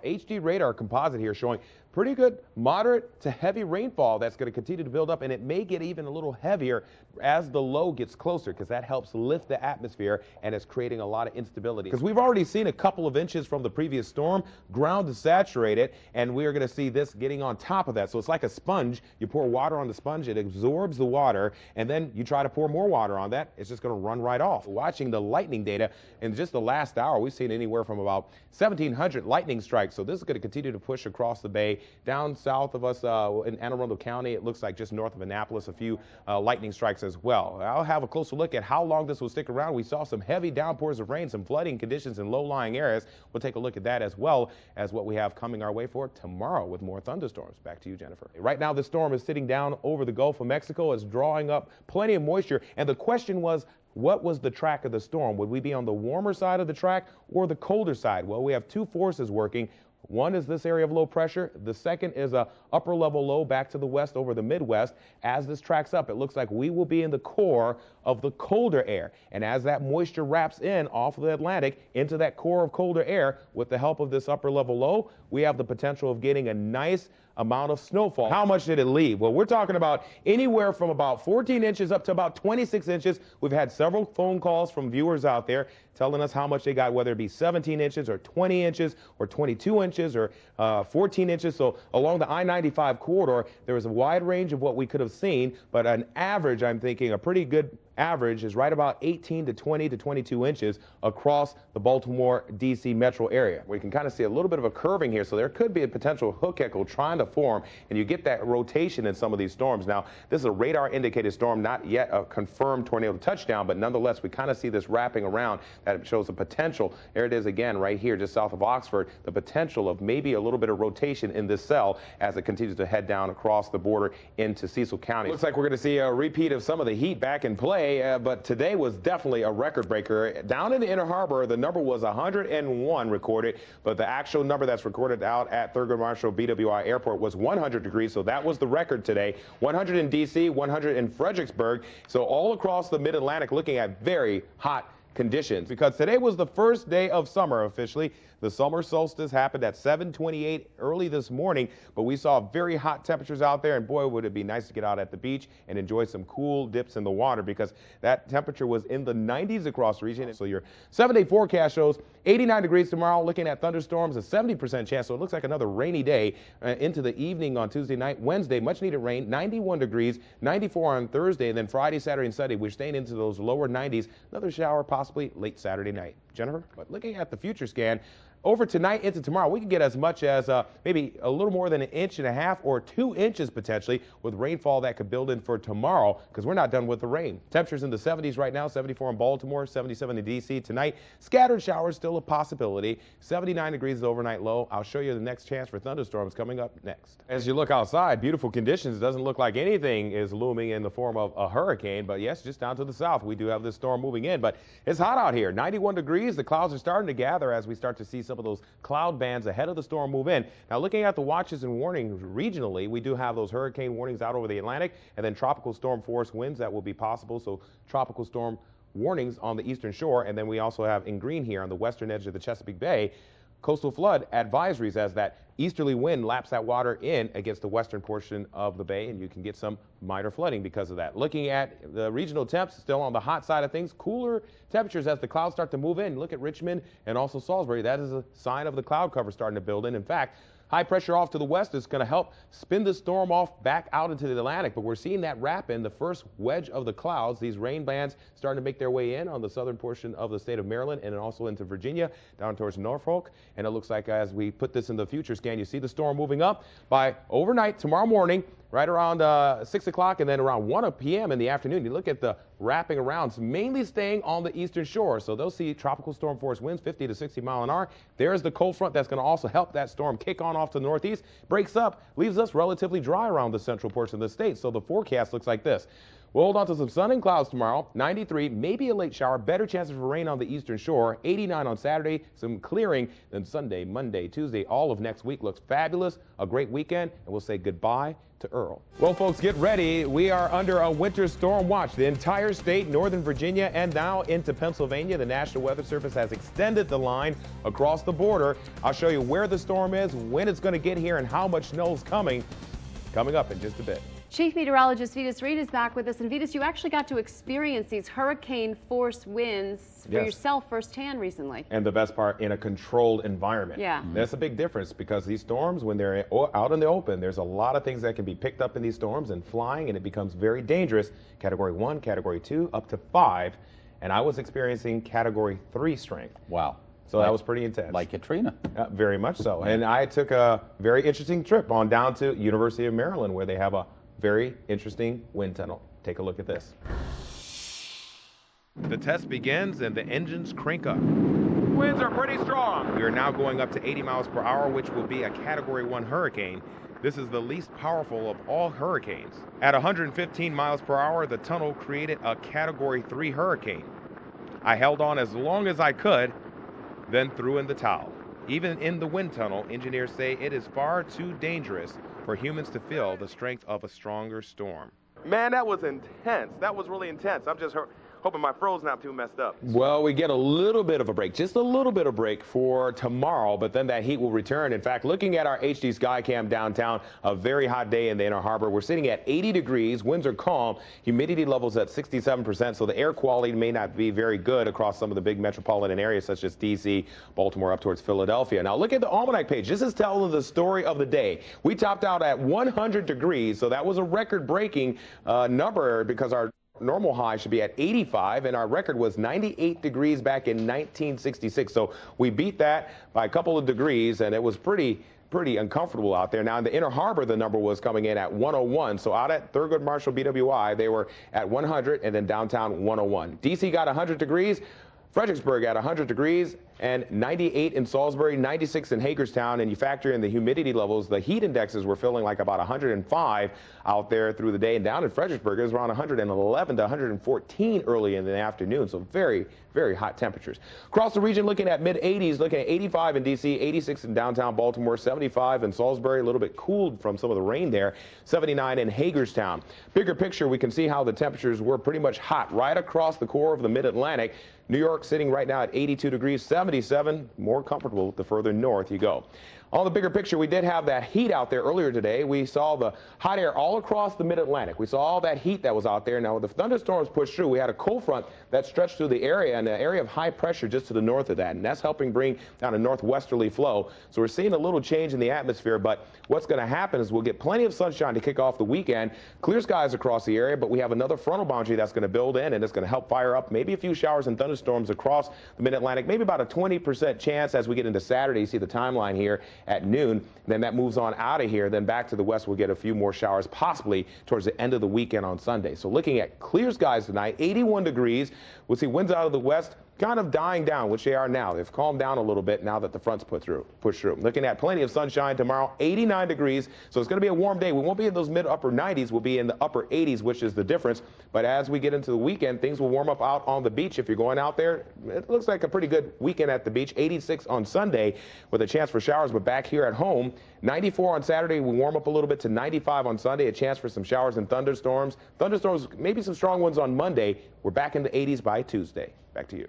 HD radar composite here showing pretty good moderate to heavy rainfall that's going to continue to build up, and it may get even a little heavier as the low gets closer because that helps lift the atmosphere and is creating a lot of instability. Because we've already seen a couple of inches from the previous storm, ground is saturated, and we are going to see this getting on top of that. So it's like a sponge. You pour water on the sponge, it absorbs the water, and then you try to pour more water on that, it's just going to run right off. Watching the lightning data in just the last hour, we've seen anywhere from about 1,700 lightning strikes. So this is going to continue to push across the bay. Down south of us in Anne Arundel County, it looks like just north of Annapolis, a few lightning strikes as well. I'll have a closer look at how long this will stick around. We saw some heavy downpours of rain, some flooding conditions in low-lying areas. We'll take a look at that as well as what we have coming our way for tomorrow with more thunderstorms. Back to you, Jennifer. Right now, the storm is sitting down over the Gulf of Mexico. It's drawing up plenty of moisture, and the question was, what was the track of the storm? Would we be on the warmer side of the track or the colder side? Well, we have two forces working. One is this area of low pressure. The second is a upper level low back to the west over the Midwest. As this tracks up, it looks like we will be in the core of the colder air. And as that moisture wraps in off of the Atlantic into that core of colder air, with the help of this upper level low, we have the potential of getting a nice amount of snowfall. How much did it leave? Well, we're talking about anywhere from about 14 inches up to about 26 inches. We've had several phone calls from viewers out there telling us how much they got, whether it be 17 inches or 20 inches or 22 inches or 14 inches. So along the I-95 corridor, there was a wide range of what we could have seen, but an average, I'm thinking, a pretty good average is right about 18 to 20 to 22 inches across the Baltimore, D.C. metro area. We can kind of see a little bit of a curving here, so there could be a potential hook echo trying to form, and you get that rotation in some of these storms. Now, this is a radar indicated storm, not yet a confirmed tornado touchdown, but nonetheless, we kind of see this wrapping around. That shows the potential. There it is again, right here, just south of Oxford, the potential of maybe a little bit of rotation in this cell as it continues to head down across the border into Cecil County. Looks like we're going to see a repeat of some of the heat back in play. But today was definitely a record breaker. Down in the Inner Harbor, the number was 101 recorded, but the actual number that's recorded out at Thurgood Marshall BWI Airport was 100 degrees, so that was the record today. 100 in D.C., 100 in Fredericksburg, so all across the Mid-Atlantic looking at very hot conditions, because today was the first day of summer officially. The summer solstice happened at 7:28 early this morning, but we saw very hot temperatures out there, and boy, would it be nice to get out at the beach and enjoy some cool dips in the water, because that temperature was in the 90s across the region. So your 7-day forecast shows 89 degrees tomorrow, looking at thunderstorms, a 70% chance, so it looks like another rainy day into the evening on Tuesday night. Wednesday, much needed rain, 91 degrees, 94 on Thursday, and then Friday, Saturday, and Sunday, we're staying into those lower 90s. Another shower possibly late Saturday night. Jennifer, but looking at the future scan, over tonight into tomorrow, we could get as much as maybe a little more than 1.5 inches or 2 inches potentially, with rainfall that could build in for tomorrow, because we're not done with the rain. Temperatures in the 70s right now, 74 in Baltimore, 77 in D.C. Tonight, scattered showers still a possibility. 79 degrees is overnight low. I'll show you the next chance for thunderstorms coming up next. As you look outside, beautiful conditions. It doesn't look like anything is looming in the form of a hurricane, but yes, just down to the south, we do have this storm moving in, but it's hot out here. 91 degrees. The clouds are starting to gather as we start to see some of those cloud bands ahead of the storm move in. Now, looking at the watches and warnings regionally, we do have those hurricane warnings out over the Atlantic, and then tropical storm force winds that will be possible. So tropical storm warnings on the eastern shore, and then we also have in green here on the western edge of the Chesapeake Bay, coastal flood advisories, as that easterly wind laps that water in against the western portion of the bay, and you can get some minor flooding because of that. Looking at the regional temps, still on the hot side of things, cooler temperatures as the clouds start to move in. Look at Richmond and also Salisbury. That is a sign of the cloud cover starting to build in. In fact, high pressure off to the west is going to help spin the storm off back out into the Atlantic, but we're seeing that wrap in the first wedge of the clouds. These rain bands starting to make their way in on the southern portion of the state of Maryland and also into Virginia down towards Norfolk. And it looks like as we put this in the future scan, you see the storm moving up by overnight tomorrow morning, right around 6 o'clock, and then around 1 p.m. in the afternoon. You look at the wrapping around, it's mainly staying on the eastern shore. So they'll see tropical storm force winds 50 to 60 mile an hour. There's the cold front that's going to also help that storm kick on off to the northeast, breaks up, leaves us relatively dry around the central portion of the state. So the forecast looks like this. We'll hold on to some sun and clouds tomorrow, 93, maybe a late shower, better chances for rain on the eastern shore, 89 on Saturday, some clearing, then Sunday, Monday, Tuesday, all of next week looks fabulous, a great weekend, and we'll say goodbye to Earl. world. Well, folks, get ready. We are under a winter storm watch. The entire state, Northern Virginia, and now into Pennsylvania. The National Weather Service has extended the line across the border. I'll show you where the storm is, when it's going to get here, and how much snow is coming up in just a bit. Chief Meteorologist Vytas Reid is back with us. And Vytas, you actually got to experience these hurricane force winds for yourself firsthand recently. And the best part, in a controlled environment. Yeah. That's a big difference, because these storms, when they're out in the open, there's a lot of things that can be picked up in these storms and flying, and it becomes very dangerous. Category 1, Category 2, up to 5. And I was experiencing Category 3 strength. Wow. So that was pretty intense. Like Katrina. Very much so. And I took a very interesting trip on down to University of Maryland, where they have a very interesting wind tunnel. Take a look at this. The test begins and the engines crank up. Winds are pretty strong. We are now going up to 80 miles per hour, which will be a Category 1 hurricane. This is the least powerful of all hurricanes. At 115 miles per hour, the tunnel created a Category 3 hurricane. I held on as long as I could, then threw in the towel. Even in the wind tunnel, engineers say it is far too dangerous for humans to feel the strength of a stronger storm. Man, that was intense. That was really intense. I'm just hoping my fro's not too messed up. Well, we get a little bit of a break, just a little bit of break for tomorrow, but then that heat will return. In fact, looking at our HD Skycam downtown, a very hot day in the Inner Harbor. We're sitting at 80 degrees, winds are calm, humidity levels at 67%, so the air quality may not be very good across some of the big metropolitan areas such as D.C., Baltimore, up towards Philadelphia. Now look at the almanac page. This is telling the story of the day. We topped out at 100 degrees, so that was a record-breaking number, because our normal high should be at 85, and our record was 98 degrees back in 1966. So we beat that by a couple of degrees, and it was pretty uncomfortable out there. Now in the Inner Harbor, the number was coming in at 101. So out at Thurgood Marshall BWI, they were at 100, and then downtown 101. DC got 100 degrees. Fredericksburg at 100 degrees, and 98 in Salisbury, 96 in Hagerstown, and you factor in the humidity levels, the heat indexes were feeling like about 105 out there through the day, and down in Fredericksburg it was around 111 to 114 early in the afternoon, so very, very hot temperatures. Across the region, looking at mid-80s, looking at 85 in D.C., 86 in downtown Baltimore, 75 in Salisbury, a little bit cooled from some of the rain there, 79 in Hagerstown. Bigger picture, we can see how the temperatures were pretty much hot right across the core of the mid-Atlantic. New York sitting right now at 82 degrees, 77, more comfortable the further north you go. On the bigger picture, we did have that heat out there earlier today. We saw the hot air all across the mid-Atlantic. We saw all that heat that was out there. Now, the thunderstorms pushed through. We had a cold front that stretched through the area, and an area of high pressure just to the north of that, and that's helping bring down a northwesterly flow. So we're seeing a little change in the atmosphere, but what's going to happen is we'll get plenty of sunshine to kick off the weekend. Clear skies across the area, but we have another frontal boundary that's going to build in, and it's going to help fire up maybe a few showers and thunderstorms across the mid-Atlantic, maybe about a 20% chance as we get into Saturday. You see the timeline here at noon. Then that moves on out of here. Then back to the west, we'll get a few more showers, possibly towards the end of the weekend on Sunday. So looking at clear skies tonight, 81 degrees. We'll see winds out of the west kind of dying down, which they are now. They've calmed down a little bit now that the fronts pushed through. Looking at plenty of sunshine tomorrow, 89 degrees. So it's going to be a warm day. We won't be in those mid-upper 90s. We'll be in the upper 80s, which is the difference. But as we get into the weekend, things will warm up out on the beach. If you're going out there, it looks like a pretty good weekend at the beach. 86 on Sunday with a chance for showers. But back here at home, 94 on Saturday. We warm up a little bit to 95 on Sunday. A chance for some showers and thunderstorms. Thunderstorms, maybe some strong ones on Monday. We're back in the 80s by Tuesday. Back to you.